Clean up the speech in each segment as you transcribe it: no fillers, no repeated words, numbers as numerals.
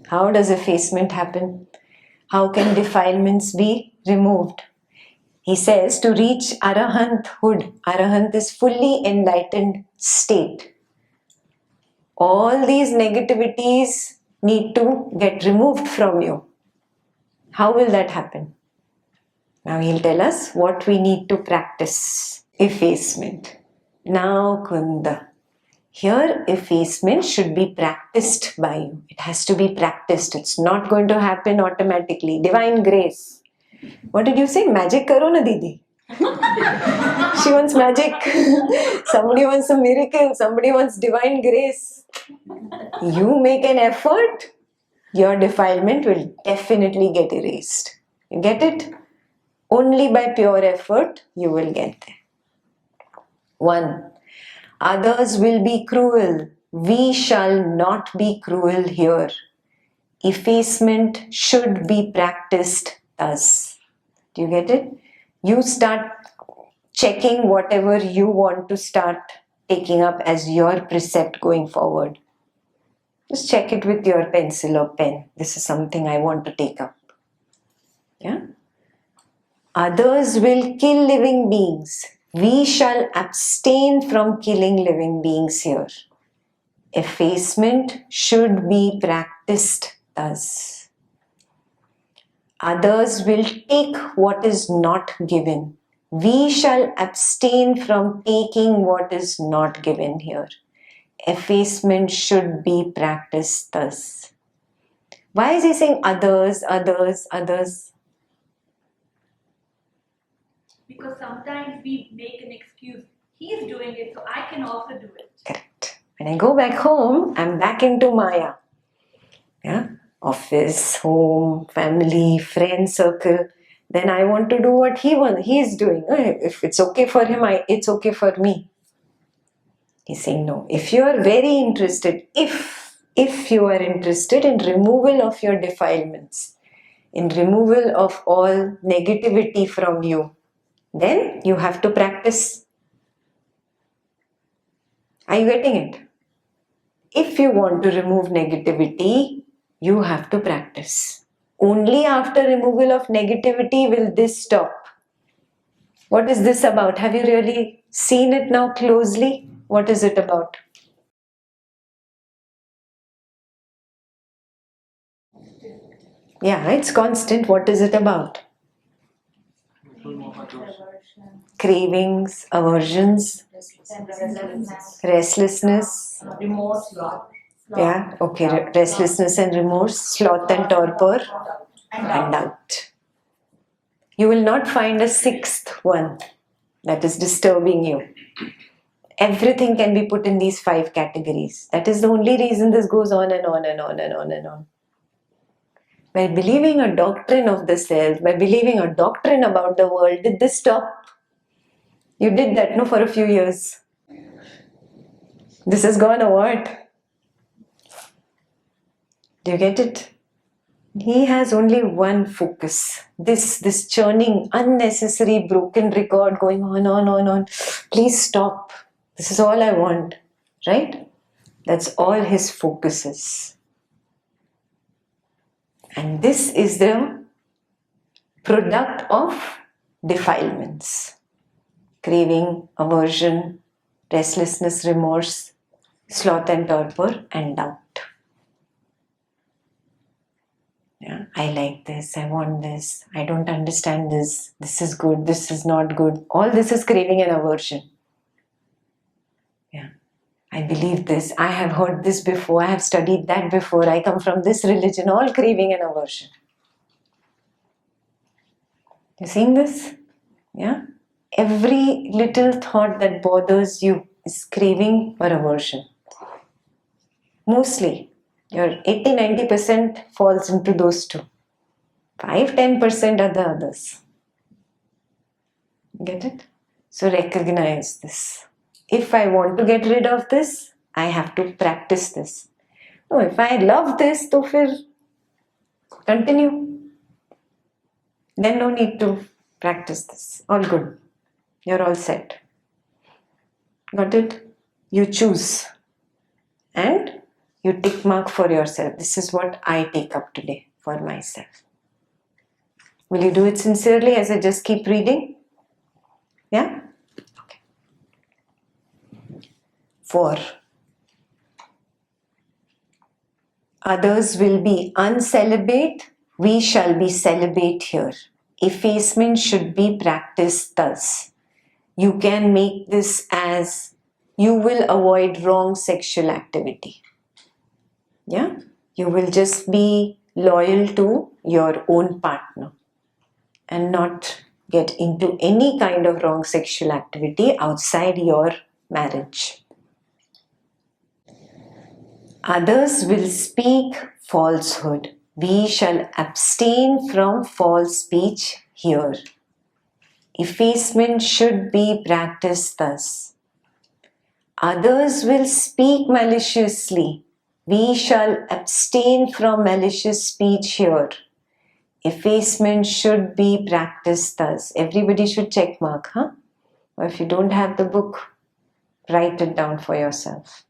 How does effacement happen? How can defilements be removed? He says to reach arahanthood, arahant is fully enlightened state. All these negativities need to get removed from you. How will that happen? Now he'll tell us what we need to practice. Effacement. Now Kunda. Here effacement should be practiced by you. It has to be practiced. It's not going to happen automatically. Divine grace. What did you say? Magic karo na Didi? She wants magic. Somebody wants a miracle. Somebody wants divine grace. You make an effort, your defilement will definitely get erased. You get it? Only by pure effort you will get there. 1. Others will be cruel. We shall not be cruel here. Effacement should be practiced thus. Do you get it? You start checking whatever you want to start taking up as your precept going forward. Just check it with your pencil or pen. This is something I want to take up. Yeah? Others will kill living beings. We shall abstain from killing living beings here. Effacement should be practiced thus. Others will take what is not given. We shall abstain from taking what is not given here. Effacement should be practiced thus. Why is he saying others, others, others? Because sometimes we make an excuse. He is doing it, so I can also do it. Correct. When I go back home, I'm back into Maya. Yeah? Office, home, family, friend circle. Then I want to do what he is doing. If it's okay for him, it's okay for me. He's saying no. If you are very interested, if you are interested in removal of your defilements, in removal of all negativity from you, then you have to practice. Are you getting it? If you want to remove negativity, you have to practice. Only after removal of negativity will this stop. What is this about? Have you really seen it now closely? What is it about? Yeah, it's constant. What is it about? Cravings, aversions, restlessness, Remorse, yeah, okay, restlessness and remorse, sloth and torpor, and doubt. You will not find a sixth one that is disturbing you. Everything can be put in these 5 categories. That is the only reason this goes on and on and on and on and on. By believing a doctrine of the self, by believing a doctrine about the world, did this stop? You did that, no, for a few years. This has gone or what? Do you get it? He has only one focus. This churning, unnecessary broken record going on. Please stop. This is all I want. Right? That's all his focus is. And this is the product of defilements. Craving, aversion, restlessness, remorse, sloth and torpor, and doubt. Yeah, I like this, I want this, I don't understand this, this is good, this is not good. All this is craving and aversion. Yeah, I believe this, I have heard this before, I have studied that before, I come from this religion, all craving and aversion. You seeing this? Yeah? Every little thought that bothers you is craving or aversion. Mostly. Your 80-90% falls into those two. 5-10% are the others. Get it? So recognize this. If I want to get rid of this, I have to practice this. No, if I love this, to fir continue. Then no need to practice this. All good. You're all set. Got it? You choose. And You tick mark for yourself. This is what I take up today for myself. Will you do it sincerely as I just keep reading? Yeah? Okay. 4. Others will be uncelibate, we shall be celibate here. Effacement should be practiced thus. You can make this as you will avoid wrong sexual activity. Yeah? You will just be loyal to your own partner and not get into any kind of wrong sexual activity outside your marriage. Others will speak falsehood. We shall abstain from false speech here. Effacement should be practiced thus. Others will speak maliciously. We shall abstain from malicious speech here. Effacement should be practiced thus. Everybody should check mark, huh? Or if you don't have the book, write it down for yourself.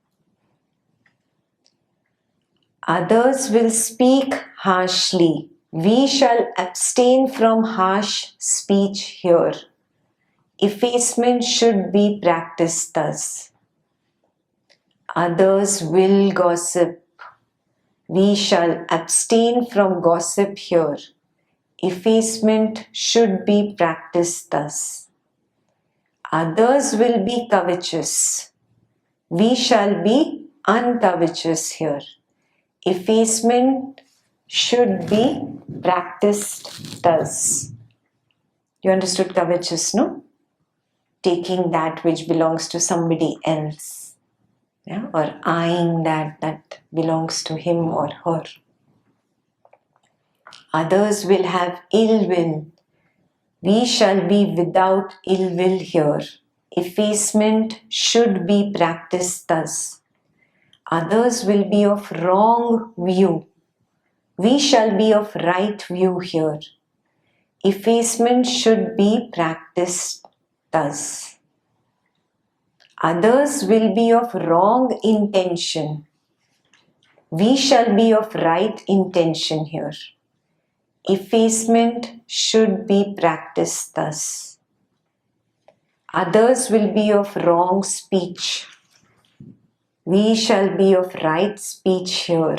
Others will speak harshly. We shall abstain from harsh speech here. Effacement should be practiced thus. Others will gossip. We shall abstain from gossip here. Effacement should be practiced thus. Others will be covetous. We shall be uncovetous here. Effacement should be practiced thus. You understood covetous, no? Taking that which belongs to somebody else. Yeah? Or eyeing that belongs to him or her. Others will have ill will. We shall be without ill will here. Effacement should be practiced thus. Others will be of wrong view. We shall be of right view here. Effacement should be practiced thus. Others will be of wrong intention. We shall be of right intention here. Effacement should be practiced thus. Others will be of wrong speech. We shall be of right speech here.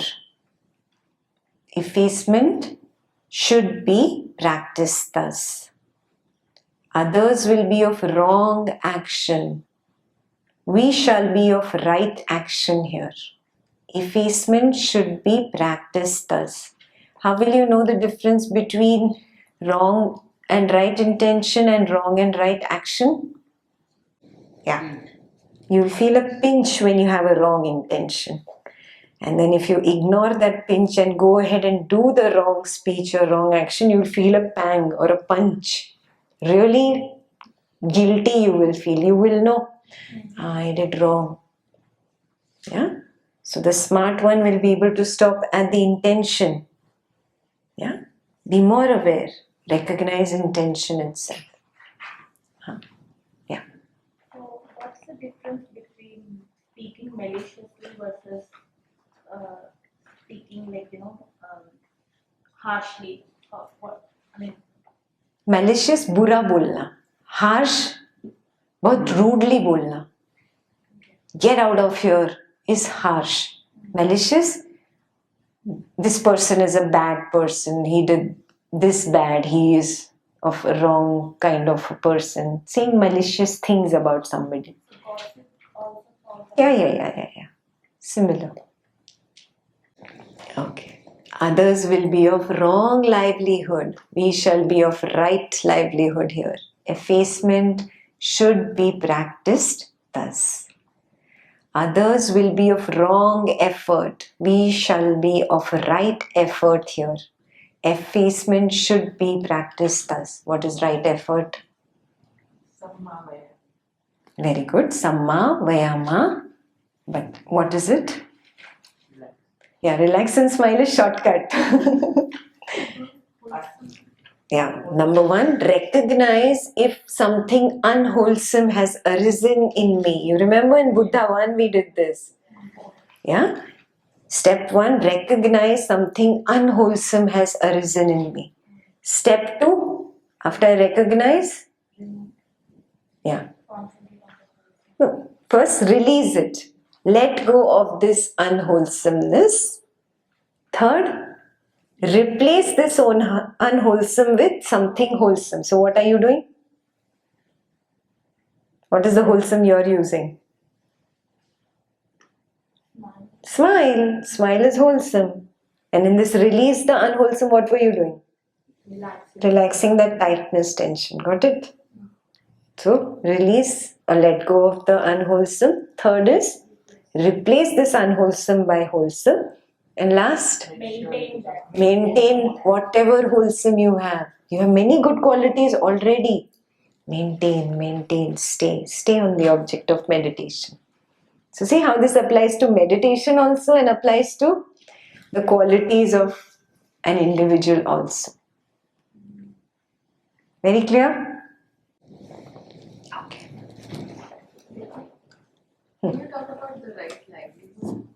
Effacement should be practiced thus. Others will be of wrong action. We shall be of right action here. Effacement should be practiced thus. How will you know the difference between wrong and right intention and wrong and right action? Yeah. You'll feel a pinch when you have a wrong intention. And then if you ignore that pinch and go ahead and do the wrong speech or wrong action, you'll feel a pang or a punch. Really guilty you will feel. You will know, I did wrong. Yeah? So the smart one will be able to stop at the intention. Yeah? Be more aware. Recognize intention itself. Yeah. So, what's the difference between speaking maliciously versus speaking harshly? Malicious बुरा बोलना, harsh बहुत rudely बोलना. Get out of here is harsh. Malicious, this person is a bad person, he did this bad, he is of a wrong kind of a person. Saying malicious things about somebody. Yeah. Similar. Okay. Others will be of wrong livelihood. We shall be of right livelihood here. Effacement should be practiced thus. Others will be of wrong effort. We shall be of right effort here. Effacement should be practiced thus. What is right effort? Samma vaya. Very good. Samma vayama. But what is it? Relax. Yeah, relax and smile is shortcut. Yeah, number 1, recognize if something unwholesome has arisen in me. You remember in Buddha 1 we did this. Yeah? Step 1, recognize something unwholesome has arisen in me. Step 2, after I recognize, yeah. No, first release it. Let go of this unwholesomeness. Third, replace this unwholesome with something wholesome. So what are you doing? What is the wholesome you're using? Smile. Smile is wholesome. And in this release the unwholesome, what were you doing? Relaxing that tightness, tension. Got it? So release or let go of the unwholesome. Third is replace this unwholesome by wholesome. And last, maintain whatever wholesome you have. You have many good qualities already. Maintain, stay on the object of meditation. So see how this applies to meditation also and applies to the qualities of an individual also. Very clear? Okay. Can you talk about the right livelihood?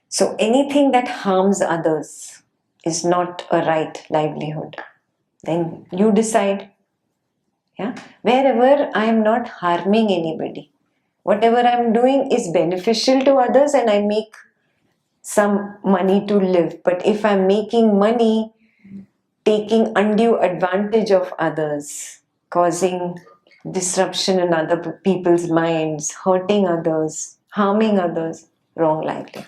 So anything that harms others is not a right livelihood. Then you decide. Yeah? Wherever I am not harming anybody, whatever I am doing is beneficial to others and I make some money to live. But if I am making money taking undue advantage of others, causing disruption in other people's minds, hurting others, harming others, wrong livelihood.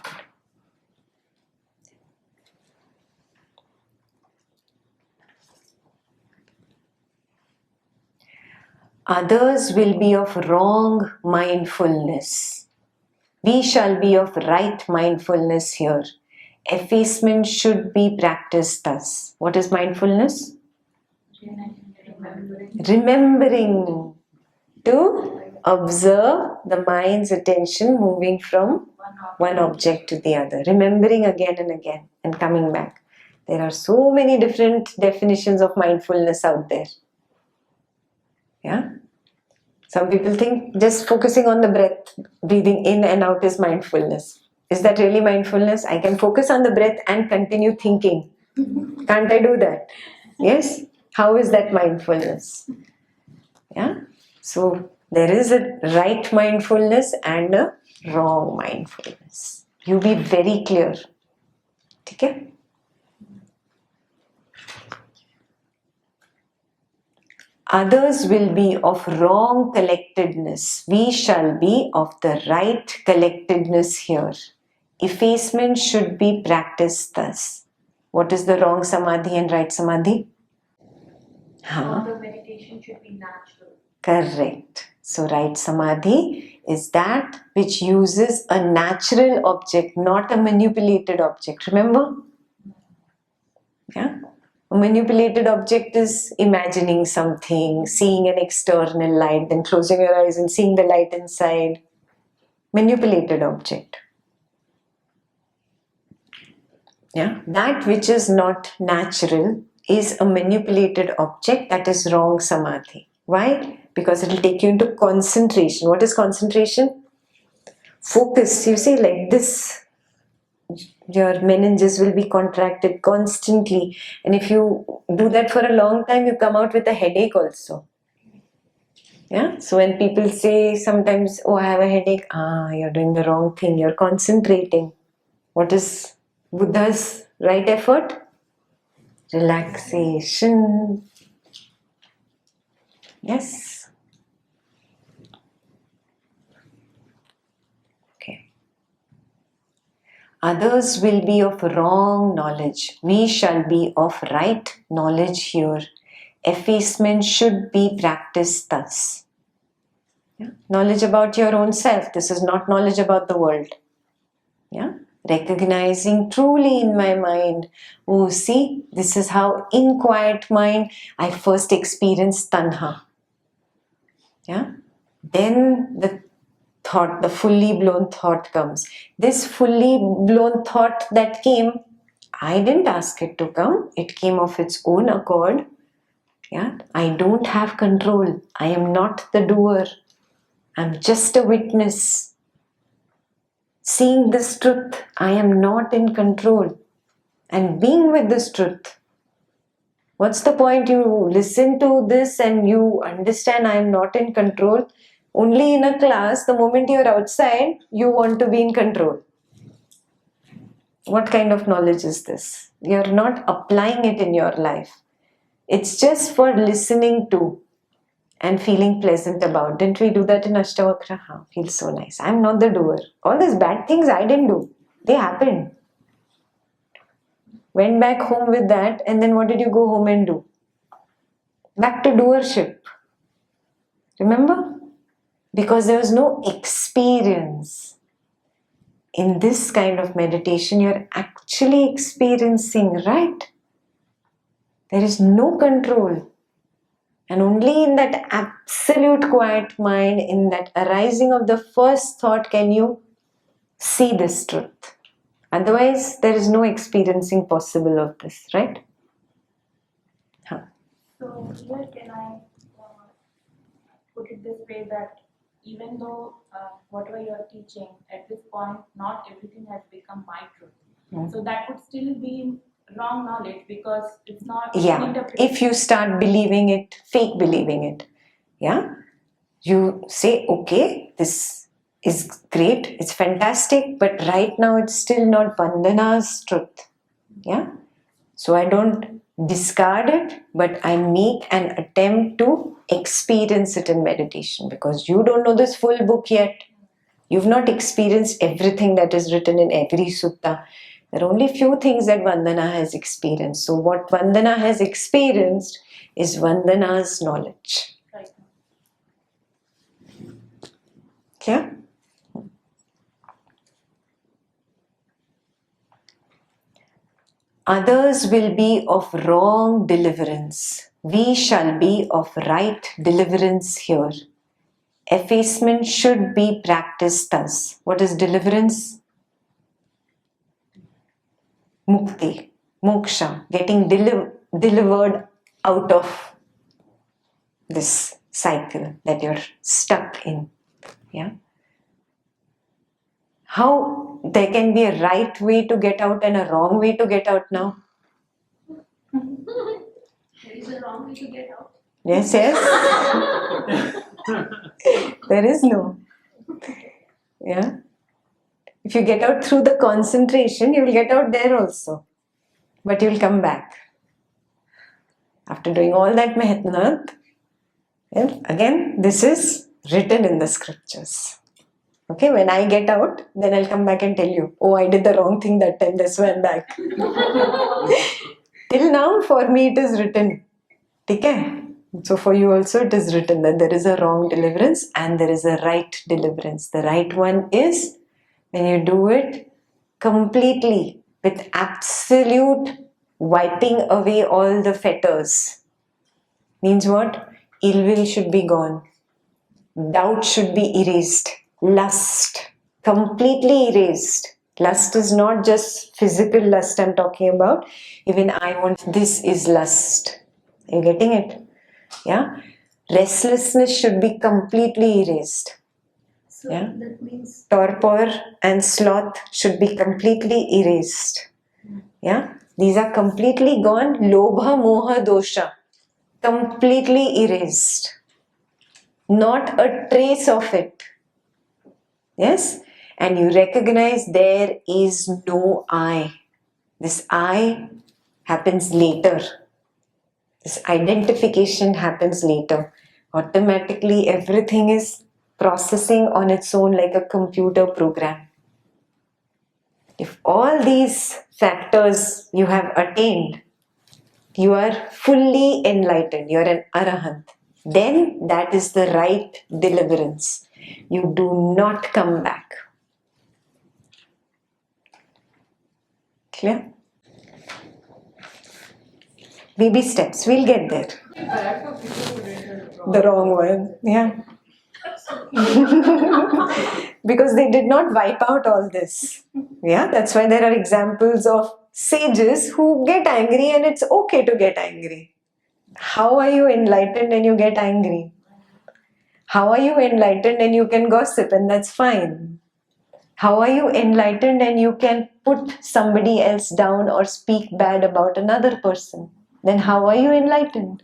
Others will be of wrong mindfulness. We shall be of right mindfulness here. Effacement should be practiced thus. What is mindfulness? Remembering to observe the mind's attention moving from one object to the other. Remembering again and again and coming back. There are so many different definitions of mindfulness out there. Yeah? Some people think just focusing on the breath, breathing in and out is mindfulness. Is that really mindfulness? I can focus on the breath and continue thinking. Can't I do that? Yes? How is that mindfulness? Yeah? So there is a right mindfulness and a wrong mindfulness. You be very clear. Okay? Others will be of wrong collectedness. We shall be of the right collectedness here. Effacement should be practiced thus. What is the wrong samadhi and right samadhi? All the meditation should be natural. Correct. So right samadhi is that which uses a natural object, not a manipulated object. Remember? Yeah? A manipulated object is imagining something, seeing an external light, then closing your eyes and seeing the light inside. Manipulated object. Yeah? That which is not natural is a manipulated object, that is wrong samadhi. Why? Because it will take you into concentration. What is concentration? Focus. You see, like this, your meninges will be contracted constantly. And if you do that for a long time, you come out with a headache also. Yeah? So when people say sometimes, oh, I have a headache, you're doing the wrong thing. You're concentrating. What is Buddha's right effort? Relaxation. Yes. Okay. Others will be of wrong knowledge. We shall be of right knowledge here. Effacement should be practiced thus. Yeah? Knowledge about your own self. This is not knowledge about the world. Yeah? Recognizing truly in my mind, oh, see, this is how in quiet mind I first experienced tanha. Yeah? Then the thought, the fully blown thought comes. This fully blown thought that came, I didn't ask it to come. It came of its own accord. Yeah? I don't have control. I am not the doer. I'm just a witness. seeing this truth, I am not in control, and being with this truth. What's the point? You listen to this and you understand I am not in control. Only in a class, the moment you're outside, you want to be in control. What kind of knowledge is this? You're not applying it in your life. It's just for listening to and feeling pleasant about. Didn't we do that in Ashtavakra? Feels so nice. I'm not the doer. All these bad things I didn't do. They happened. Went back home with that, and then what did you go home and do? Back to doership. Remember? Because there was no experience. In this kind of meditation, you're actually experiencing, right? There is no control. And only in that absolute quiet mind, in that arising of the first thought, can you see this truth. Otherwise, there is no experiencing possible of this, right? So here can I put it this way, that even though whatever you are teaching at this point, not everything has become my truth. So that would still be wrong knowledge because it's not If you start believing it, fake believing it, you say, okay, this is great, it's fantastic, but right now it's still not Vandana's truth. So I don't discard it, but I make an attempt to experience it in meditation, because you don't know this full book yet. You've not experienced everything that is written in every sutta. There are only few things that Vandana has experienced. So what Vandana has experienced is Vandana's knowledge. Right. Clear? Others will be of wrong deliverance. We shall be of right deliverance here. Effacement should be practiced thus. What is deliverance? Mukti, moksha, getting delivered out of this cycle that you're stuck in. How there can be a right way to get out and a wrong way to get out now? There is a wrong way to get out. Yes. There is no. If you get out through the concentration, you will get out there also. But you will come back. After doing all that mehnat, again, this is written in the scriptures. Okay, when I get out, then I'll come back and tell you, oh, I did the wrong thing that time, that's why I'm back. Till now, for me, it is written. Okay? So for you also, it is written that there is a wrong deliverance and there is a right deliverance. The right one is when you do it completely with absolute wiping away all the fetters. Means what? Ill will should be gone. Doubt should be erased. Lust, completely erased. Lust is not just physical lust I'm talking about. Even I want, this is lust. Are you getting it? Restlessness should be completely erased. So that means Torpor and sloth should be completely erased. These are completely gone. Lobha, moha, dosha, completely erased. Not a trace of it. Yes? And you recognize there is no I. This I happens later. This identification happens later. Automatically everything is processing on its own like a computer program. If all these factors you have attained, you are fully enlightened, you are an arahant, then that is the right deliverance. You do not come back. Clear? Baby steps, we'll get there. The wrong one, because they did not wipe out all this. That's why there are examples of sages who get angry and it's okay to get angry. How are you enlightened and you get angry? How are you enlightened and you can gossip and that's fine? How are you enlightened and you can put somebody else down or speak bad about another person? Then how are you enlightened?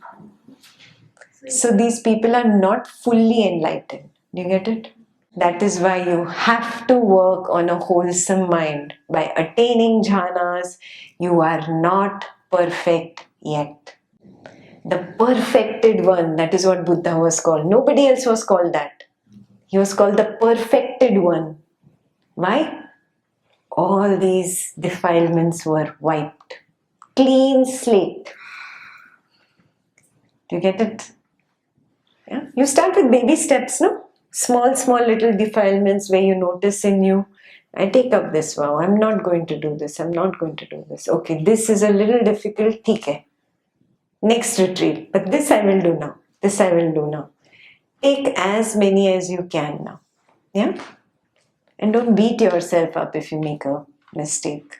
So these people are not fully enlightened. Do you get it? That is why you have to work on a wholesome mind. By attaining jhanas, you are not perfect yet. The perfected one, that is what Buddha was called. Nobody else was called that. He was called the perfected one. Why? All these defilements were wiped. Clean slate. Do you get it? Yeah? You start with baby steps, no? Small little defilements where you notice in you, I take up this vow, I'm not going to do this, I'm not going to do this. Okay, this is a little difficult, theek hai. Next retreat, but this I will do now. This I will do now. Take as many as you can now. Yeah? And don't beat yourself up if you make a mistake.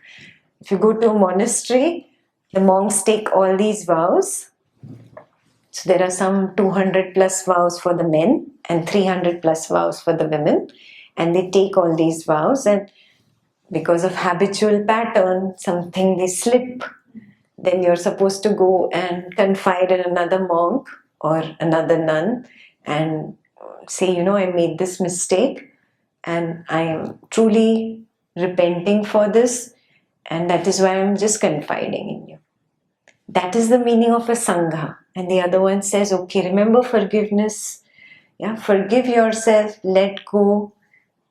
If you go to a monastery, the monks take all these vows. So there are some 200 plus vows for the men and 300 plus vows for the women. And they take all these vows, and because of habitual pattern, something they slip. Then you're supposed to go and confide in another monk or another nun and say, I made this mistake and I am truly repenting for this, and that is why I'm just confiding in you. That is the meaning of a sangha. And the other one says, okay, remember forgiveness. Yeah, forgive yourself, let go,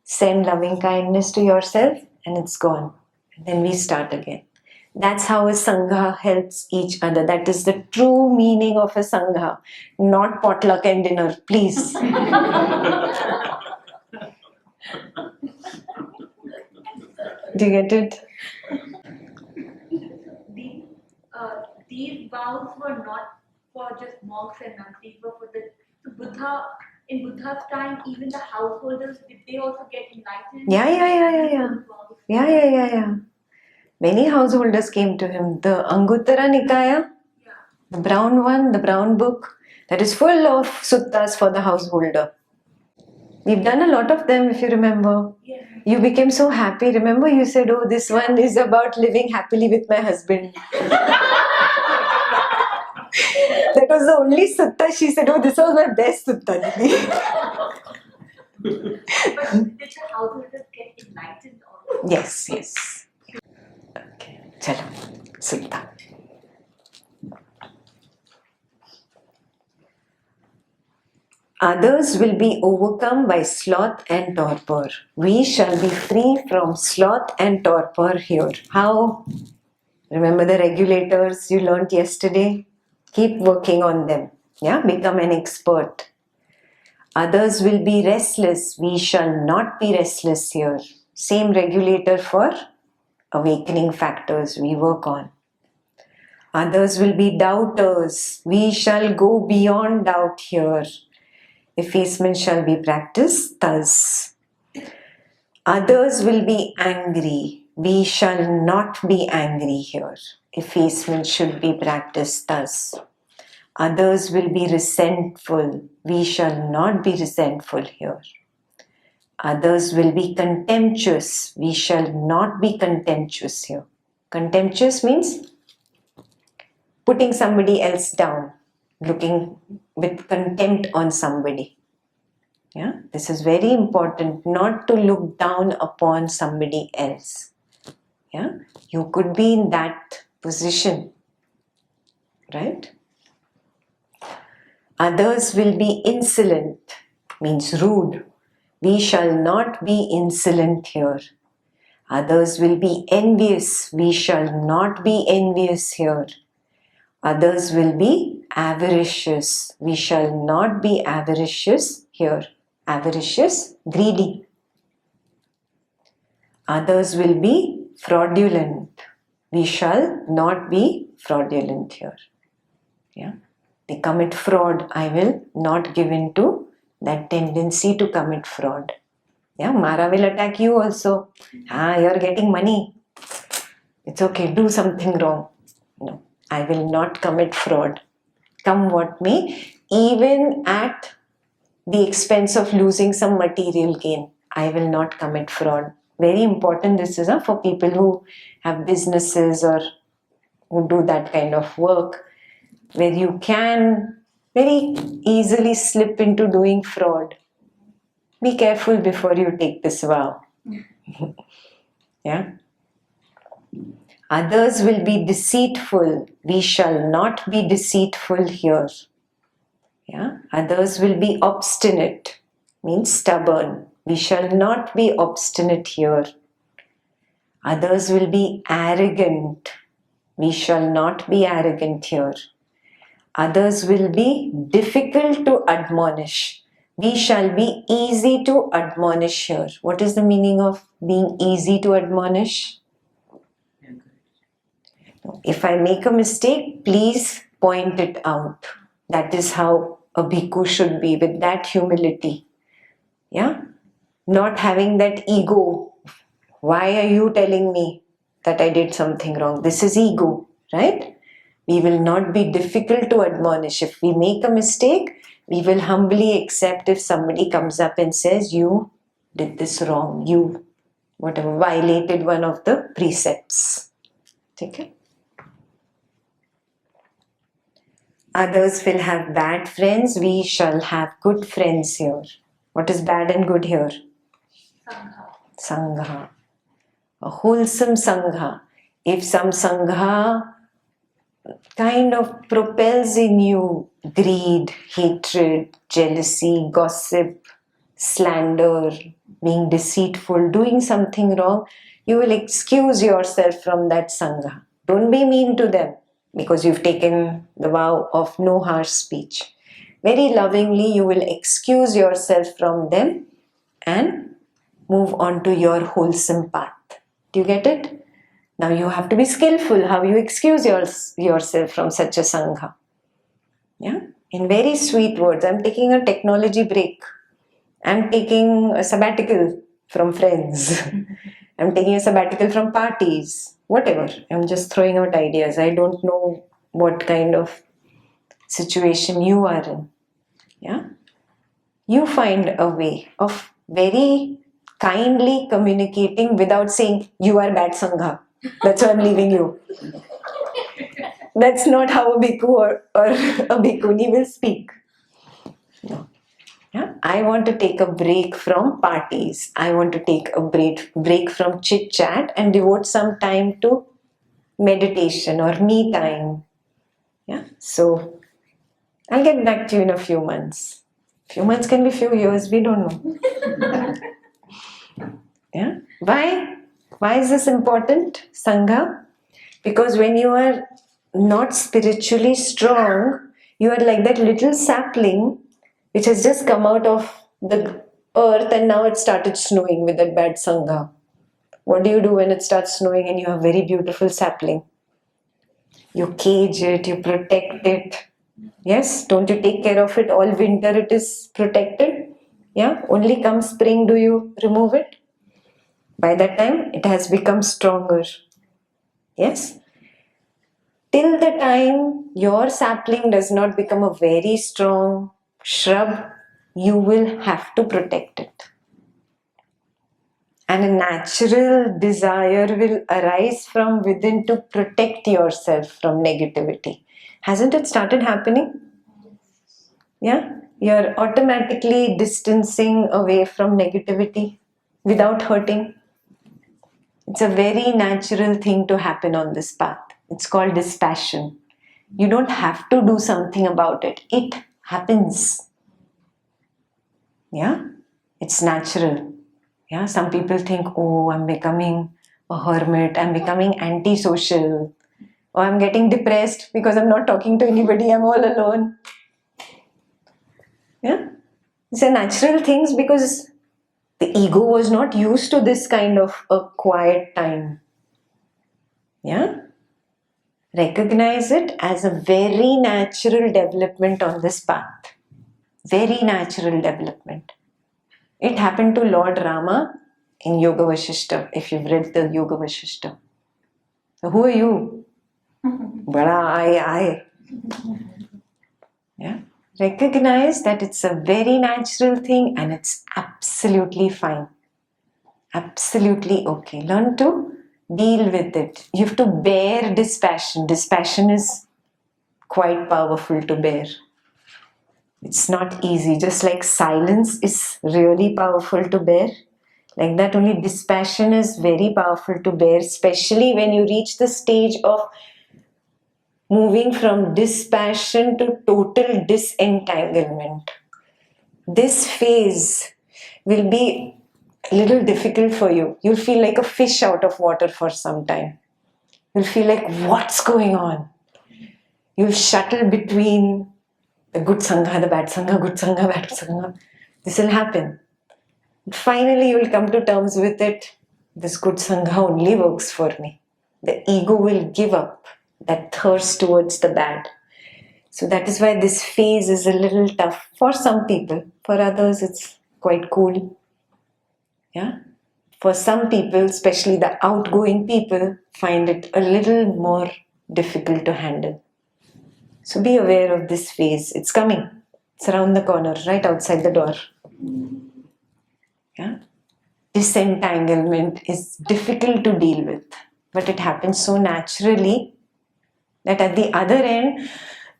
send loving kindness to yourself, and it's gone. And then we start again. That's how a sangha helps each other. That is the true meaning of a sangha, not potluck and dinner, please. Do you get it? These vows were not for just monks and nuns. These were for the Buddha. In Buddha's time, even the householders, did they also get enlightened? Yeah. Many householders came to him. The Anguttara Nikaya, the brown one, the brown book, that is full of suttas for the householder. We've done a lot of them, if you remember. Yeah. You became so happy. Remember you said, oh, this one is about living happily with my husband. That was the only sutta. She said, oh, this was my best sutta. But did the householders get enlightened also? Yes. Okay, chalo, sutta. Others will be overcome by sloth and torpor. We shall be free from sloth and torpor here. How? Remember the regulators you learnt yesterday? Keep working on them. Yeah, become an expert. Others will be restless. We shall not be restless here. Same regulator for awakening factors we work on. Others will be doubters. We shall go beyond doubt here. Effacement shall be practiced thus. Others will be angry. We shall not be angry here. Effacement should be practiced thus. Others will be resentful. We shall not be resentful here. Others will be contemptuous. We shall not be contemptuous here. Contemptuous means putting somebody else down, looking with contempt on somebody. Yeah, this is very important, not to look down upon somebody else. Yeah, you could be in that position, right? Others will be insolent, means rude. We shall not be insolent here. Others will be envious. We shall not be envious here. Others will be avaricious. We shall not be avaricious here. Avaricious, greedy. Others will be fraudulent. We shall not be fraudulent here. Yeah. They commit fraud. I will not give in to that tendency to commit fraud. Yeah, Mara will attack you also. You're getting money. It's okay, do something wrong. No, I will not commit fraud. Come what may, even at the expense of losing some material gain, I will not commit fraud. Very important this is for people who have businesses or who do that kind of work, where you can very easily slip into doing fraud. Be careful before you take this vow. Yeah. Others will be deceitful. We shall not be deceitful here. Yeah. Others will be obstinate, means stubborn. We shall not be obstinate here. Others will be arrogant. We shall not be arrogant here. Others will be difficult to admonish. We shall be easy to admonish here. What is the meaning of being easy to admonish? If I make a mistake, please point it out. That is how a bhikkhu should be, with that humility. Yeah? Not having that ego. Why are you telling me that I did something wrong? This is ego, right? We will not be difficult to admonish. If we make a mistake, we will humbly accept if somebody comes up and says, you did this wrong, you whatever, violated one of the precepts. Okay? Others will have bad friends, we shall have good friends here. What is bad and good here? Sangha. Sangha. A wholesome Sangha. If some Sangha kind of propels in you greed, hatred, jealousy, gossip, slander, being deceitful, doing something wrong, you will excuse yourself from that Sangha. Don't be mean to them because you've taken the vow of no harsh speech. Very lovingly, you will excuse yourself from them and move on to your wholesome path. Do you get it? Now you have to be skillful how you excuse yourself from such a Sangha. Yeah? In very sweet words, I'm taking a technology break. I'm taking a sabbatical from friends. I'm taking a sabbatical from parties. Whatever. I'm just throwing out ideas. I don't know what kind of situation you are in. Yeah? You find a way of very kindly communicating without saying, you are bad Sangha. That's why I'm leaving you. That's not how a bhikkhu or a bhikkhuni will speak. No. Yeah? I want to take a break from parties. I want to take a break from chit chat and devote some time to meditation or me time. Yeah? So I'll get back to you in a few months. Few months can be few years, we don't know. Yeah? Why? Why is this important, Sangha? Because when you are not spiritually strong, you are like that little sapling which has just come out of the earth and now it started snowing with that bad Sangha. What do you do when it starts snowing and you have very beautiful sapling? You cage it, you protect it. Yes? Don't you take care of it? All winter it is protected. Yeah? Only come spring do you remove it. By that time, it has become stronger. Yes? Till the time your sapling does not become a very strong shrub, you will have to protect it. And a natural desire will arise from within to protect yourself from negativity. Hasn't it started happening? Yeah? You're automatically distancing away from negativity without hurting. It's a very natural thing to happen on this path. It's called dispassion. You don't have to do something about it. It happens. Yeah? It's natural. Yeah? Some people think, oh, I'm becoming a hermit. I'm becoming antisocial. Or I'm getting depressed because I'm not talking to anybody. I'm all alone. Yeah? These are natural things because the ego was not used to this kind of a quiet time. Yeah? Recognize it as a very natural development on this path. Very natural development. It happened to Lord Rama in Yoga Vashishta, if you've read the Yoga Vashishta. So who are you? Bada I. Yeah? Recognize that it's a very natural thing and it's absolutely fine. Absolutely okay. Learn to deal with it. You have to bear dispassion. Dispassion is quite powerful to bear. It's not easy. Just like silence is really powerful to bear, like that, only dispassion is very powerful to bear, especially when you reach the stage of moving from dispassion to total disentanglement. This phase will be a little difficult for you. You'll feel like a fish out of water for some time. You'll feel like, what's going on? You'll shuttle between the good sangha, the bad sangha, good sangha, bad sangha. This will happen. But finally, you will come to terms with it. This good sangha only works for me. The ego will give up that thirst towards the bad. So that is why this phase is a little tough for some people. For others, it's quite cool. Yeah. For some people, especially the outgoing people, find it a little more difficult to handle. So be aware of this phase. It's coming. It's around the corner, right outside the door. Yeah. Disentanglement is difficult to deal with, but it happens so naturally that at the other end,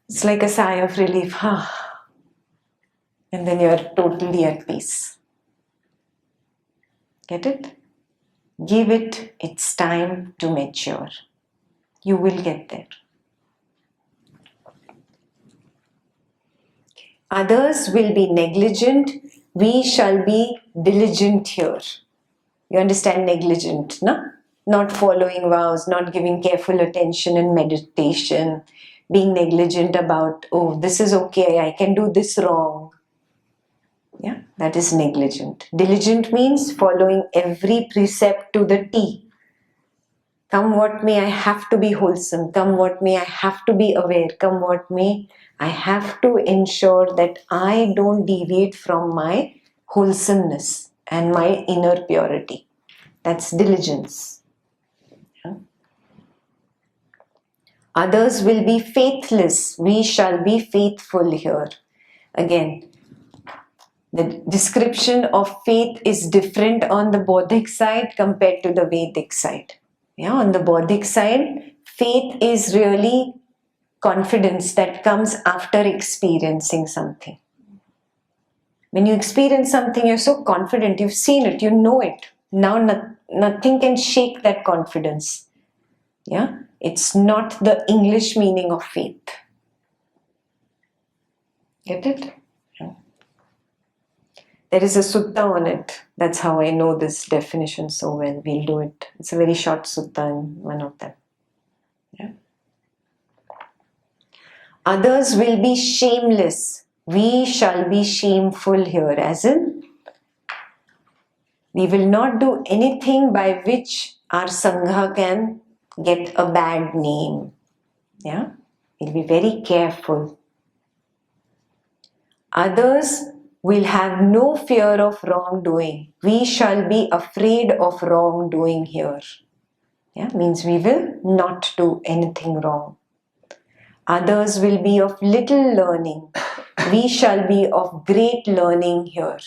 it's like a sigh of relief. And then you're totally at peace. Get it? Give it its time to mature. You will get there. Others will be negligent. We shall be diligent here. You understand negligent, no? Not following vows, not giving careful attention in meditation, being negligent about, oh, this is okay, I can do this wrong. Yeah, that is negligent. Diligent means following every precept to the T. Come what may, I have to be wholesome. Come what may, I have to be aware. Come what may, I have to ensure that I don't deviate from my wholesomeness and my inner purity. That's diligence. Yeah. Others will be faithless. We shall be faithful here. Again, the description of faith is different on the Bauddhic side compared to the Vedic side. Yeah, on the Bauddhic side, faith is really confidence that comes after experiencing something. When you experience something, you're so confident, you've seen it, you know it. Now nothing can shake that confidence. Yeah, it's not the English meaning of faith. Get it? Yeah. There is a sutta on it. That's how I know this definition so well. We'll do it. It's a very short sutta in one of them. Yeah. Others will be shameless. We shall be shameful here, as in, we will not do anything by which our Sangha can get a bad name. Yeah? We'll be very careful. Others will have no fear of wrongdoing. We shall be afraid of wrongdoing here. Yeah? Means we will not do anything wrong. Others will be of little learning. We shall be of great learning here.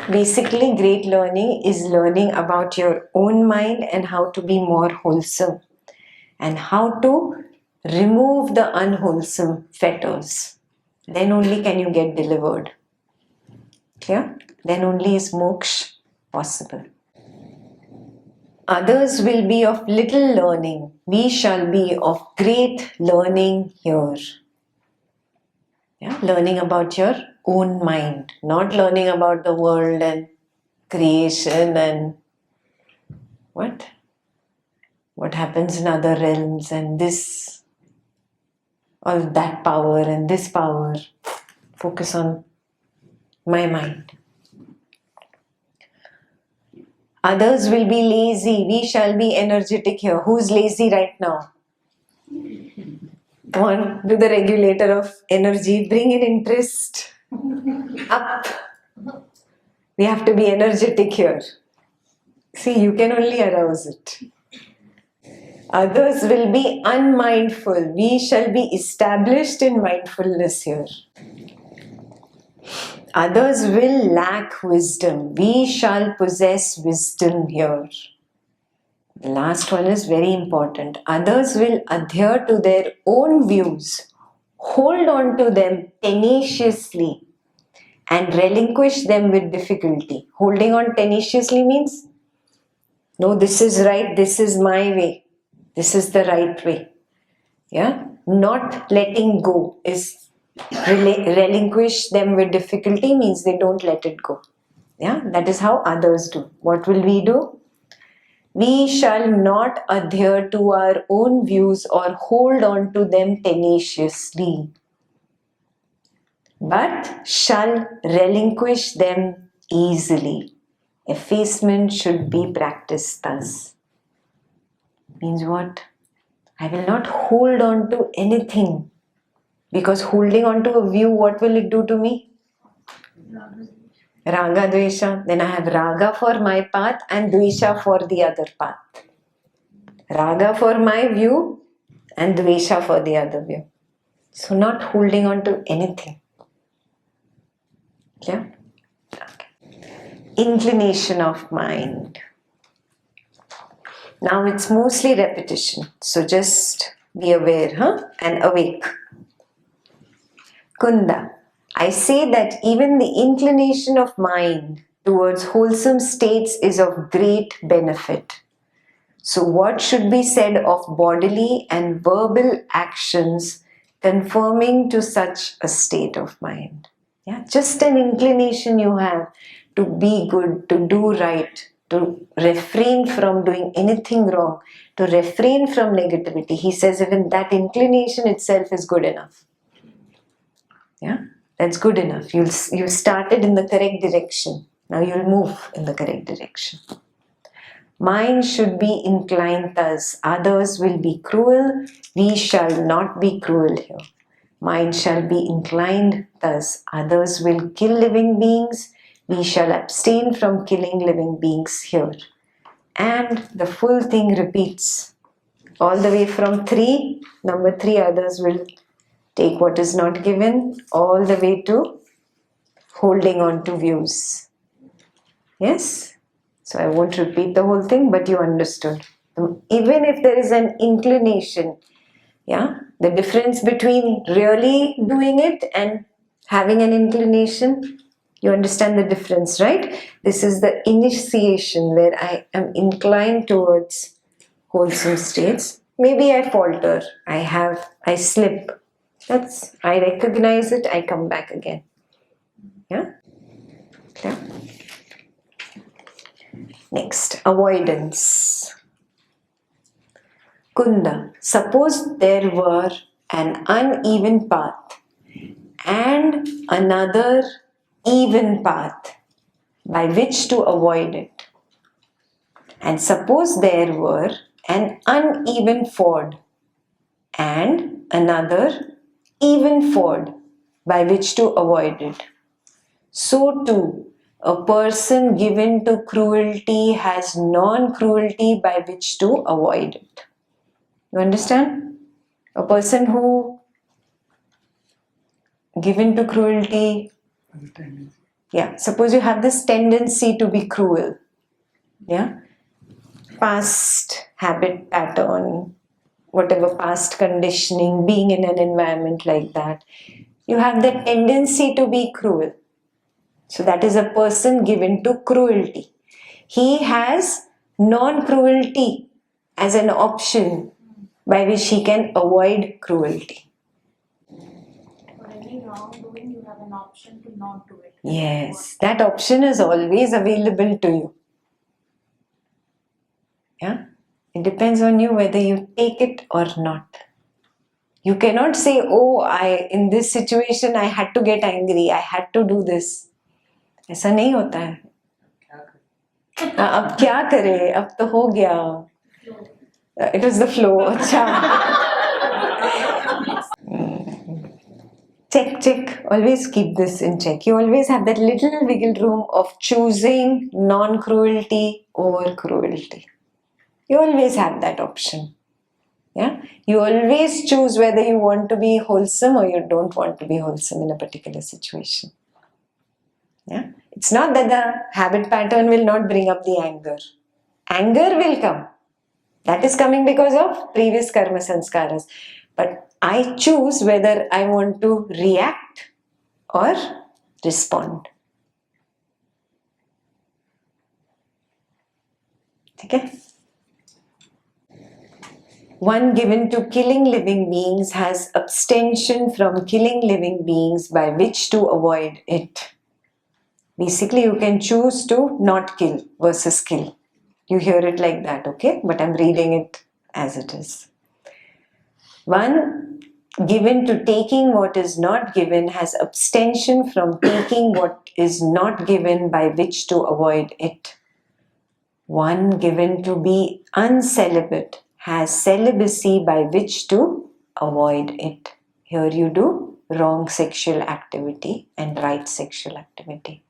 Basically, great learning is learning about your own mind and how to be more wholesome and how to remove the unwholesome fetters. Then only can you get delivered. Clear? Then only is moksha possible. Others will be of little learning. We shall be of great learning here. Yeah? Learning about your own mind, not learning about the world and creation and what happens in other realms and this, all that power and this power. Focus on my mind. Others will be lazy. We shall be energetic here. Who's lazy right now? Come on, do the regulator of energy. Bring in interest. Up. We have to be energetic here. See, you can only arouse it. Others will be unmindful. We shall be established in mindfulness here. Others will lack wisdom. We shall possess wisdom here. The last one is very important. Others will adhere to their own views, hold on to them tenaciously, and relinquish them with difficulty. Holding on tenaciously means, no, this is right, this is my way, this is the right way. Yeah, not letting go is relinquish them with difficulty means they don't let it go. Yeah, that is how others do. What will we do? We shall not adhere to our own views or hold on to them tenaciously, but shall relinquish them easily. Effacement should be practiced thus. Means what? I will not hold on to anything, because holding on to a view, what will it do to me? Raga, Dvesha. Then I have Raga for my path and Dvesha for the other path. Raga for my view and Dvesha for the other view. So not holding on to anything. Yeah? Okay. Inclination of mind. Now it's mostly repetition. So just be aware, and awake. Kunda. I say that even the inclination of mind towards wholesome states is of great benefit. So what should be said of bodily and verbal actions conforming to such a state of mind? Yeah, just an inclination you have to be good, to do right, to refrain from doing anything wrong, to refrain from negativity. He says even that inclination itself is good enough. Yeah, that's good enough. You started in the correct direction. Now you'll move in the correct direction. Mind should be inclined thus. Others will be cruel. We shall not be cruel here. Mind shall be inclined thus. Others will kill living beings. We shall abstain from killing living beings here. And the full thing repeats. All the way from 3, number 3, others will take what is not given, all the way to holding on to views. Yes? So I won't repeat the whole thing, but you understood. Even if there is an inclination, yeah, the difference between really doing it and having an inclination, you understand the difference, right? This is the initiation where I am inclined towards wholesome states. Maybe I falter, I slip. I recognize it, I come back again. Yeah? Clear? Next, avoidance. Kunda, suppose there were an uneven path and another even path by which to avoid it. And suppose there were an uneven ford and another even ford by which to avoid it. So too, a person given to cruelty has non-cruelty by which to avoid it. You understand? A person who given to cruelty, yeah, suppose you have this tendency to be cruel, yeah, past habit pattern, whatever past conditioning, being in an environment like that, you have the tendency to be cruel. So that is a person given to cruelty. He has non-cruelty as an option by which he can avoid cruelty. For any wrongdoing, you have an option to not do it. Yes, that option is always available to you. Yeah, it depends on you whether you take it or not. You cannot say, oh, in this situation I had to get angry, I had to do this. ऐसा नहीं होता है. अब क्या करे, अब तो हो गया. It was the flow. अच्छा. Check. Always keep this in check. You always have that little wiggle room of choosing non-cruelty over cruelty. You always have that option. Yeah? You always choose whether you want to be wholesome or you don't want to be wholesome in a particular situation. Yeah? It's not that the habit pattern will not bring up the anger. Anger will come. That is coming because of previous karma sanskaras. But I choose whether I want to react or respond. Okay? One given to killing living beings has abstention from killing living beings by which to avoid it. Basically, you can choose to not kill versus kill. You hear it like that, okay? But I'm reading it as it is. One given to taking what is not given has abstention from taking what is not given by which to avoid it. One given to be uncelibate has celibacy by which to avoid it. Here you do wrong sexual activity and right sexual activity.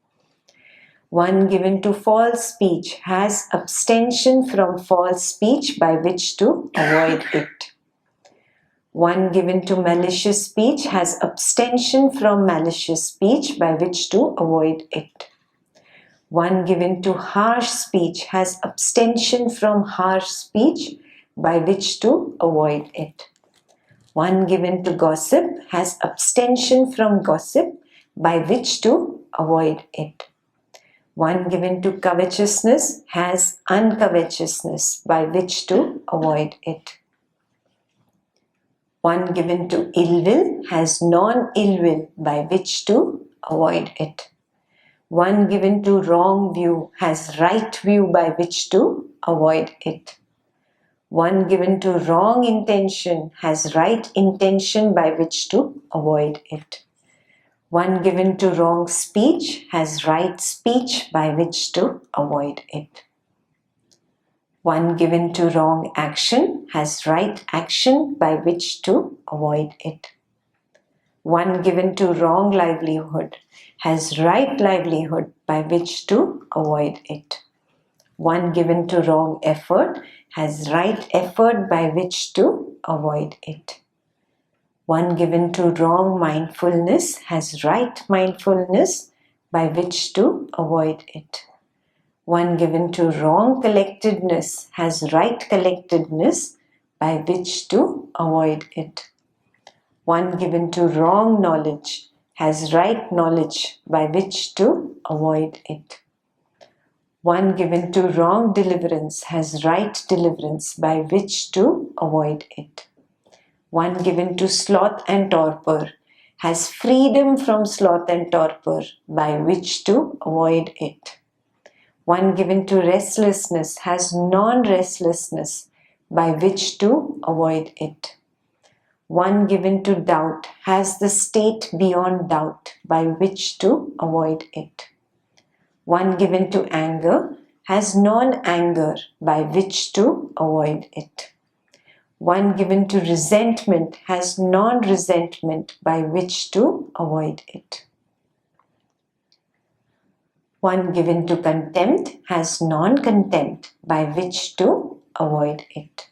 One given to false speech has abstention from false speech by which to avoid it. One given to malicious speech has abstention from malicious speech by which to avoid it. One given to harsh speech has abstention from harsh speech by which to avoid it. One given to gossip has abstention from gossip by which to avoid it. One given to covetousness has uncovetousness by which to avoid it. One given to ill will has non-ill will by which to avoid it. One given to wrong view has right view by which to avoid it. One given to wrong intention has right intention by which to avoid it. One given to wrong speech has right speech by which to avoid it. One given to wrong action has right action by which to avoid it. One given to wrong livelihood has right livelihood by which to avoid it. One given to wrong effort has right effort by which to avoid it. One given to wrong mindfulness has right mindfulness by which to avoid it. One given to wrong collectedness has right collectedness by which to avoid it. One given to wrong knowledge has right knowledge by which to avoid it. One given to wrong deliverance has right deliverance by which to avoid it. One given to sloth and torpor has freedom from sloth and torpor by which to avoid it. One given to restlessness has non-restlessness by which to avoid it. One given to doubt has the state beyond doubt by which to avoid it. One given to anger has non-anger by which to avoid it. One given to resentment has non-resentment by which to avoid it. One given to contempt has non-contempt by which to avoid it.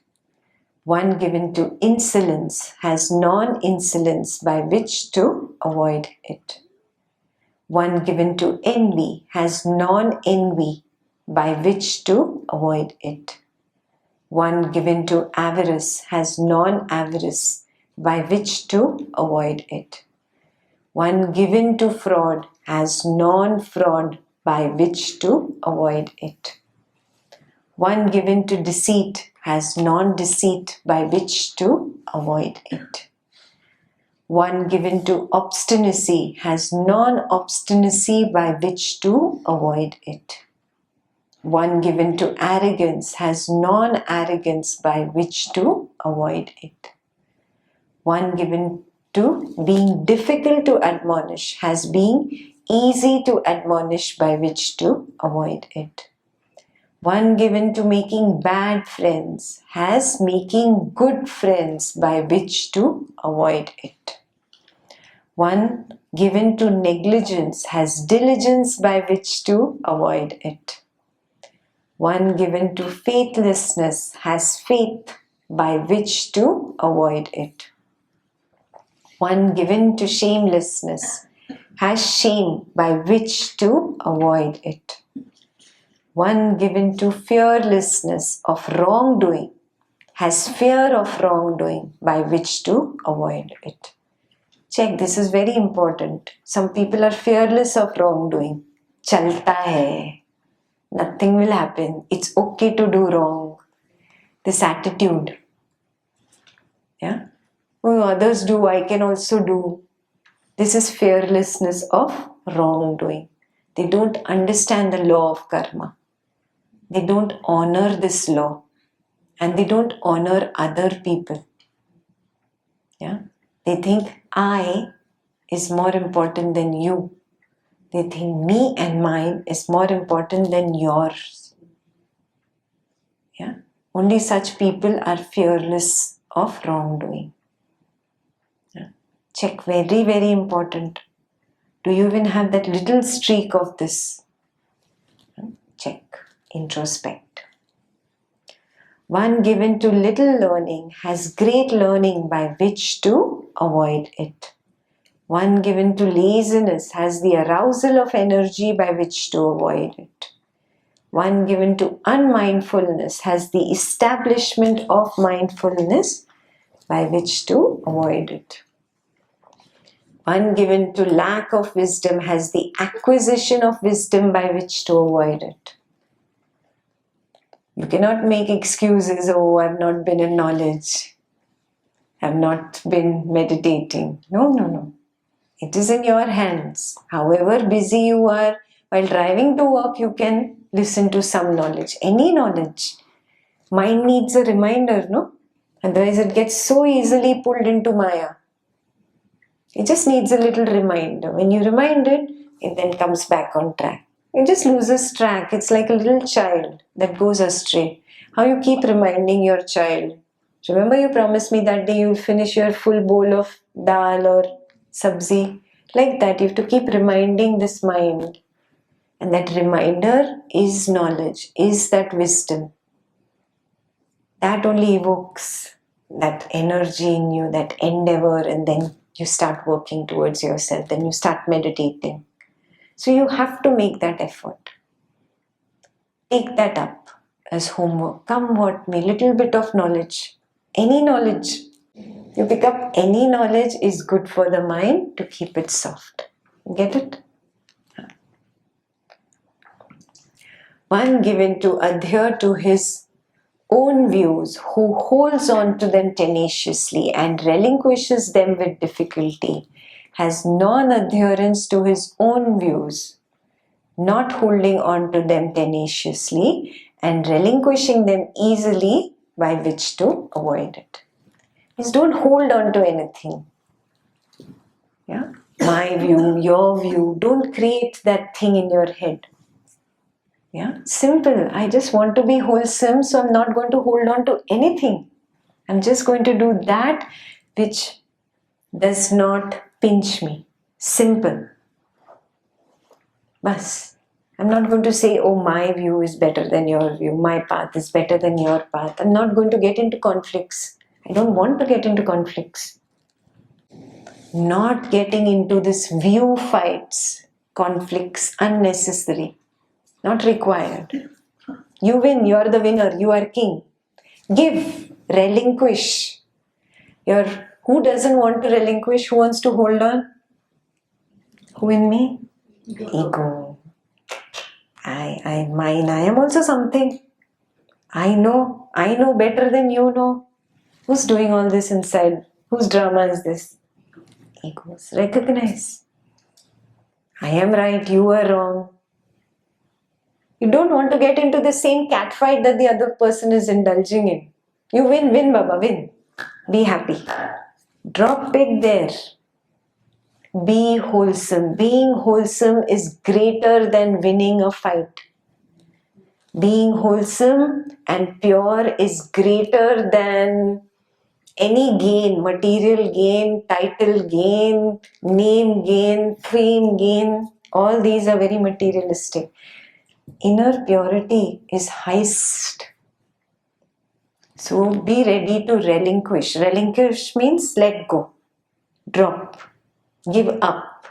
One given to insolence has non-insolence by which to avoid it. One given to envy has non-envy by which to avoid it. One given to avarice has non-avarice by which to avoid it. One given to fraud has non-fraud by which to avoid it. One given to deceit has non-deceit by which to avoid it. One given to obstinacy has non-obstinacy by which to avoid it. One given to arrogance has non-arrogance by which to avoid it. One given to being difficult to admonish has being easy to admonish by which to avoid it. One given to making bad friends has making good friends by which to avoid it. One given to negligence has diligence by which to avoid it. One given to faithlessness has faith by which to avoid it. One given to shamelessness has shame by which to avoid it. One given to fearlessness of wrongdoing has fear of wrongdoing by which to avoid it. Check, this is very important. Some people are fearless of wrongdoing. Chalta hai. Nothing will happen. It's okay to do wrong. This attitude. Yeah? Oh, others do, I can also do. This is fearlessness of wrongdoing. They don't understand the law of karma. They don't honor this law. And they don't honor other people. Yeah? They think I is more important than you. They think me and mine is more important than yours. Yeah? Only such people are fearless of wrongdoing. Yeah? Check, very, very important. Do you even have that little streak of this? Check, introspect. One given to little learning has great learning by which to avoid it. One given to laziness has the arousal of energy by which to avoid it. One given to unmindfulness has the establishment of mindfulness by which to avoid it. One given to lack of wisdom has the acquisition of wisdom by which to avoid it. You cannot make excuses, oh, I've not been in knowledge. I've not been meditating. No. It is in your hands. However busy you are, while driving to work, you can listen to some knowledge. Any knowledge. Mind needs a reminder, no? Otherwise it gets so easily pulled into Maya. It just needs a little reminder. When you remind it, it then comes back on track. It just loses track. It's like a little child that goes astray. How you keep reminding your child. Remember you promised me that day you'll finish your full bowl of dal or sabzi. Like that, you have to keep reminding this mind. And that reminder is knowledge, is that wisdom. That only evokes that energy in you, that endeavor, and then you start working towards yourself. Then you start meditating. So you have to make that effort. Take that up as homework. Come what may, little bit of knowledge. Any knowledge. You pick up any knowledge is good for the mind to keep it soft. Get it? One given to adhere to his own views, who holds on to them tenaciously and relinquishes them with difficulty, has non-adherence to his own views, not holding on to them tenaciously and relinquishing them easily by which to avoid it. Is don't hold on to anything. Yeah? My view, your view. Don't create that thing in your head. Yeah? Simple. I just want to be wholesome, so I'm not going to hold on to anything. I'm just going to do that which does not pinch me. Simple. Bas. I'm not going to say, oh, my view is better than your view. My path is better than your path. I'm not going to get into conflicts. I don't want to get into conflicts. Not getting into this view fights, conflicts, unnecessary. Not required. You win, you're the winner, you are king. Give, relinquish. Who doesn't want to relinquish? Who wants to hold on? Who in me? Ego. Mine. I am also something. I know better than you know. Who's doing all this inside? Whose drama is this? Egos. Recognize. I am right, you are wrong. You don't want to get into the same catfight that the other person is indulging in. You win, Baba, win. Be happy. Drop it there. Be wholesome. Being wholesome is greater than winning a fight. Being wholesome and pure is greater than any gain, material gain, title gain, name gain, fame gain. All these are very materialistic. Inner purity is highest. So be ready to relinquish. Relinquish means let go, drop, give up.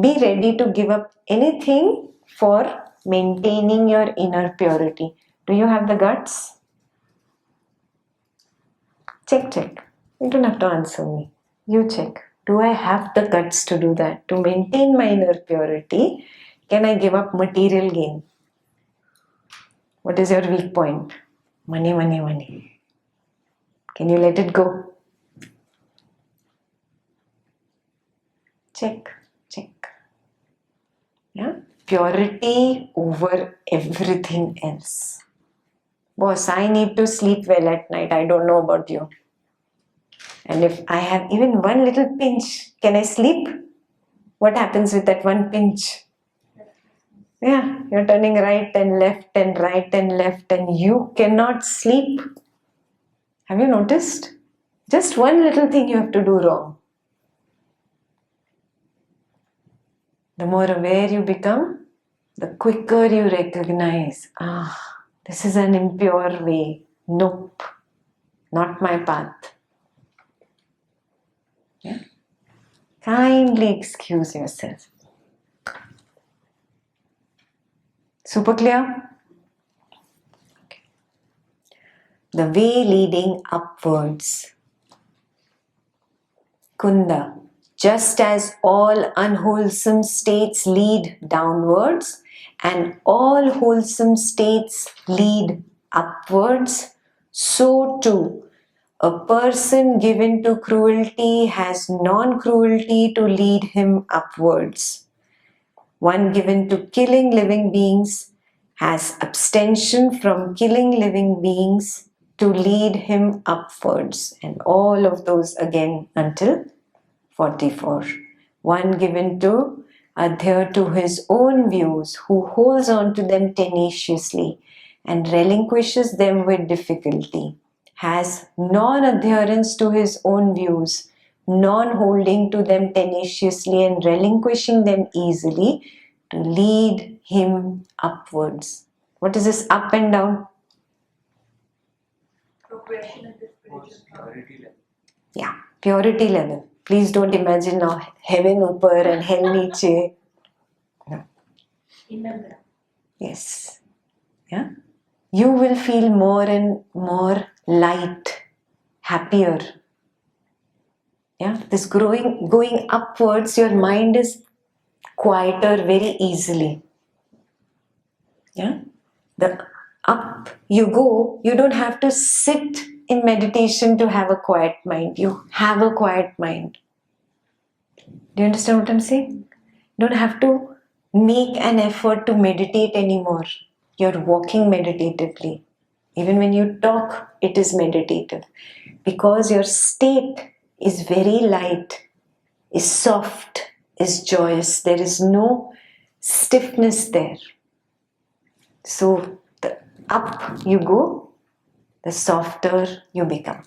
Be ready to give up anything for maintaining your inner purity. Do you have the guts? Check. You don't have to answer me. You check. Do I have the guts to do that? To maintain my inner purity, can I give up material gain? What is your weak point? Money. Can you let it go? Check. Yeah? Purity over everything else. Boss, I need to sleep well at night. I don't know about you. And if I have even one little pinch, can I sleep? What happens with that one pinch? Yeah, you're turning right and left and right and left and you cannot sleep. Have you noticed? Just one little thing you have to do wrong. The more aware you become, the quicker you recognize, this is an impure way. Nope, not my path. Yeah? Kindly excuse yourself. Super clear? Okay. The way leading upwards. Kunda. Just as all unwholesome states lead downwards and all wholesome states lead upwards, so too a person given to cruelty has non-cruelty to lead him upwards. One given to killing living beings has abstention from killing living beings to lead him upwards. And all of those again until 44. One given to adhere to his own views, who holds on to them tenaciously and relinquishes them with difficulty, has non-adherence to his own views, non-holding to them tenaciously and relinquishing them easily to lead him upwards. What is this up and down? Progression of the spiritual path. Yeah, purity level. Please don't imagine now heaven upper and hell niche. No. Yes. Yeah. You will feel more and more light, happier. Yeah. This going upwards, your mind is quieter very easily. Yeah. The up you go, you don't have to sit in meditation to have a quiet mind. You have a quiet mind. Do you understand what I'm saying? You don't have to make an effort to meditate anymore. You're walking meditatively. Even when you talk, it is meditative. Because your state is very light, is soft, is joyous. There is no stiffness there. So the up you go, the softer you become.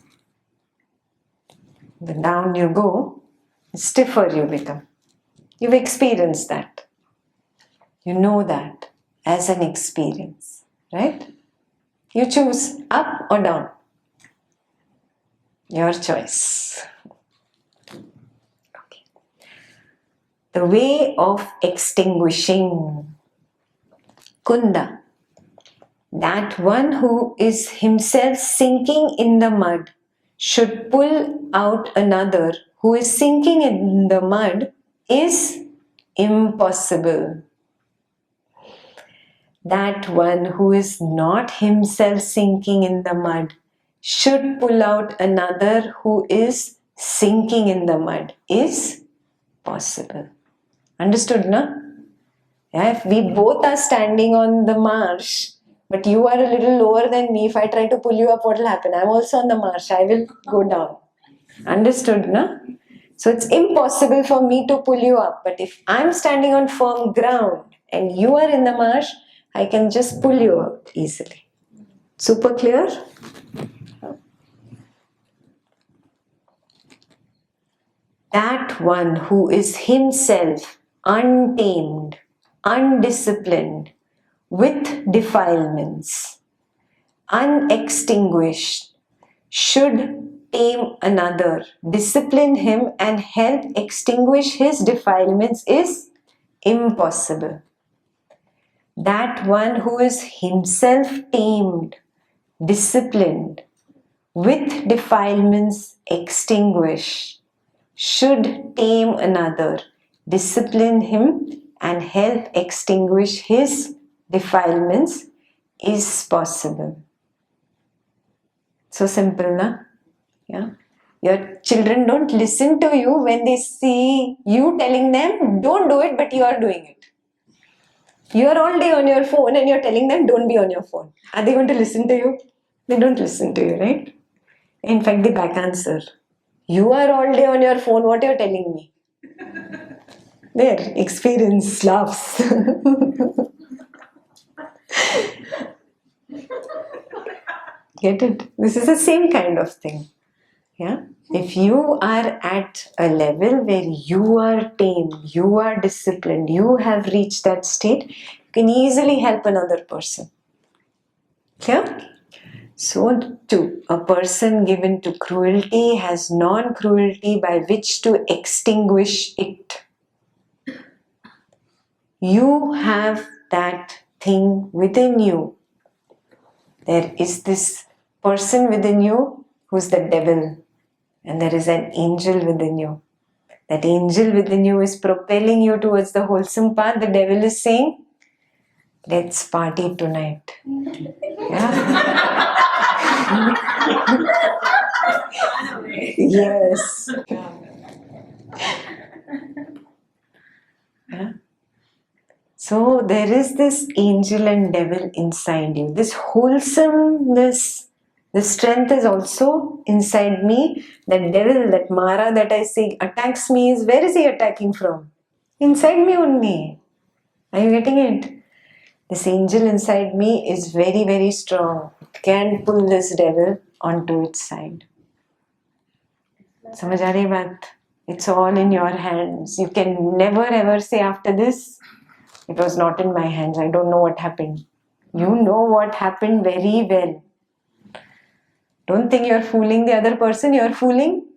The down you go, the stiffer you become. You've experienced that. You know that as an experience, right? You choose up or down. Your choice. Okay. The way of extinguishing. Kunda. That one who is himself sinking in the mud should pull out another who is sinking in the mud is impossible. That one who is not himself sinking in the mud should pull out another who is sinking in the mud is possible. Understood, na? Yeah, if we both are standing on the marsh, but you are a little lower than me, if I try to pull you up, what will happen? I'm also on the marsh. I will go down. Understood, na? So it's impossible for me to pull you up. But if I'm standing on firm ground and you are in the marsh, I can just pull you out easily. Super clear? That one who is himself untamed, undisciplined, with defilements, unextinguished, should tame another, discipline him and help extinguish his defilements is impossible. That one who is himself tamed, disciplined, with defilements extinguished, should tame another, discipline him, and help extinguish his defilements is possible. So simple, na? Yeah. Your children don't listen to you when they see you telling them, don't do it, but you are doing it. You are all day on your phone and you're telling them, don't be on your phone. Are they going to listen to you? They don't listen to you, right? In fact, the back answer. You are all day on your phone, what you're telling me? There, experience laughs. Get it? This is the same kind of thing. Yeah? If you are at a level where you are tame, you are disciplined, you have reached that state, you can easily help another person. Clear? So too, a person given to cruelty has non-cruelty by which to extinguish it. You have that thing within you. There is this person within you who's the devil, and there is an angel within you. That angel within you is propelling you towards the wholesome path. The devil is saying, let's party tonight. Yeah? Yes. Yeah? So there is this angel and devil inside you. This wholesomeness, the strength is also inside me. That devil, that Mara that I see attacks me, where is he attacking from? Inside me only. Are you getting it? This angel inside me is very, very strong. It can pull this devil onto its side. Samajh aa rahi baat? It's all in your hands. You can never ever say after this, it was not in my hands. I don't know what happened. You know what happened very well. Don't think you're fooling the other person. You're fooling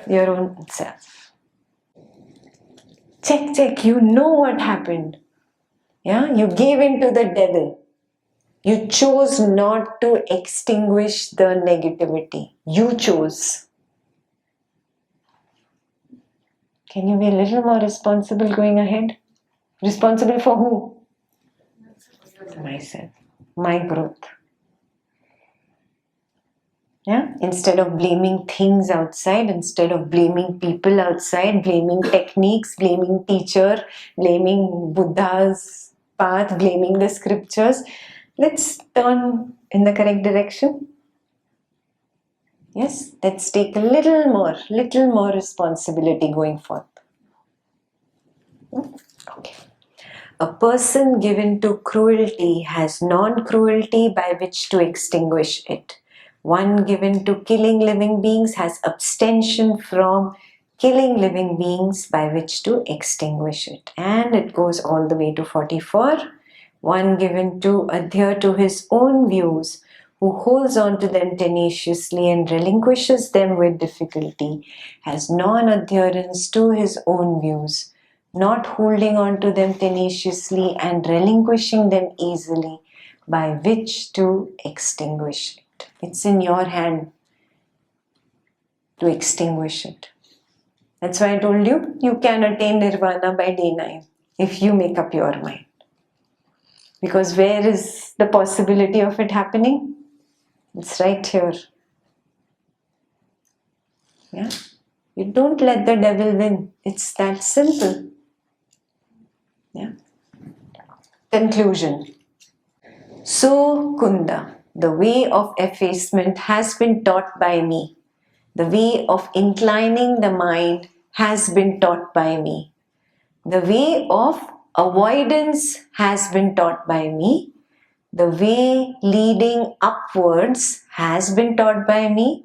your own self. Check. You know what happened. Yeah, you gave in to the devil. You chose not to extinguish the negativity. You chose. Can you be a little more responsible going ahead? Responsible for who? Myself. My growth. Yeah? Instead of blaming things outside, instead of blaming people outside, blaming techniques, blaming teacher, blaming Buddha's path, blaming the scriptures, let's turn in the correct direction. Yes, let's take a little more responsibility going forth. Okay. A person given to cruelty has non-cruelty by which to extinguish it. One given to killing living beings has abstention from killing living beings by which to extinguish it. And it goes all the way to 44. One given to adhere to his own views, who holds on to them tenaciously and relinquishes them with difficulty, has non-adherence to his own views, not holding on to them tenaciously and relinquishing them easily, by which to extinguish it. It's in your hand to extinguish it. That's why I told you, you can attain nirvana by day 9 if you make up your mind. Because where is the possibility of it happening? It's right here. Yeah? You don't let the devil win. It's that simple. Yeah? Conclusion. So, Kunda, the way of effacement has been taught by me. The way of inclining the mind has been taught by me. The way of avoidance has been taught by me. The way leading upwards has been taught by me.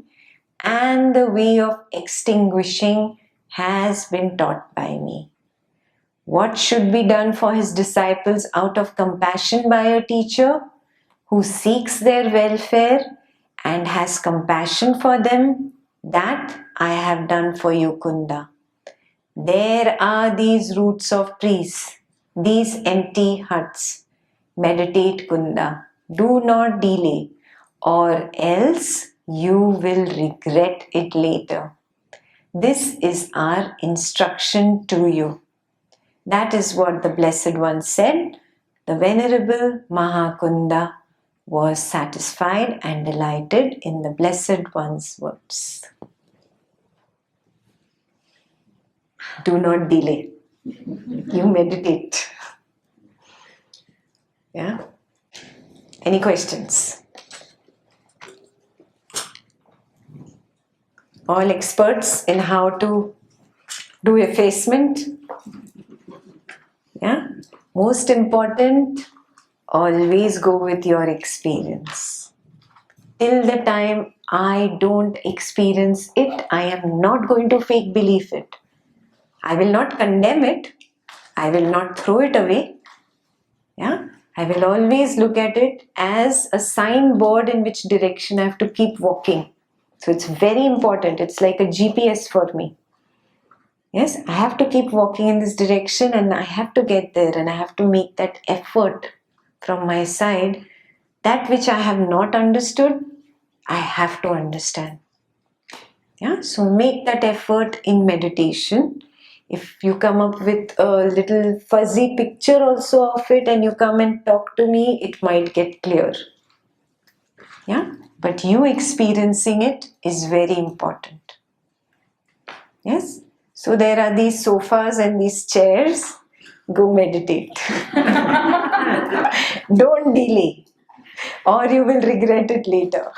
And the way of extinguishing has been taught by me. What should be done for his disciples out of compassion by a teacher who seeks their welfare and has compassion for them? That I have done for you, Kunda. There are these roots of trees. these empty huts. Meditate, Kunda. Do not delay, or else you will regret it later. This is our instruction to you. That is what the Blessed One said. The Venerable Mahakunda was satisfied and delighted in the Blessed One's words. Do not delay. You meditate. Yeah? Any questions? All experts in how to do effacement? Yeah? Most important, always go with your experience. Till the time I don't experience it, I am not going to fake believe it. I will not condemn it. I will not throw it away. Yeah? I will always look at it as a signboard in which direction I have to keep walking. So it's very important. It's like a GPS for me. Yes, I have to keep walking in this direction and I have to get there and I have to make that effort from my side. That which I have not understood, I have to understand. Yeah, so make that effort in meditation. If you come up with a little fuzzy picture also of it and you come and talk to me, it might get clear. Yeah, but you experiencing it is very important. Yes, so there are these sofas and these chairs. Go meditate. Don't delay, or you will regret it later.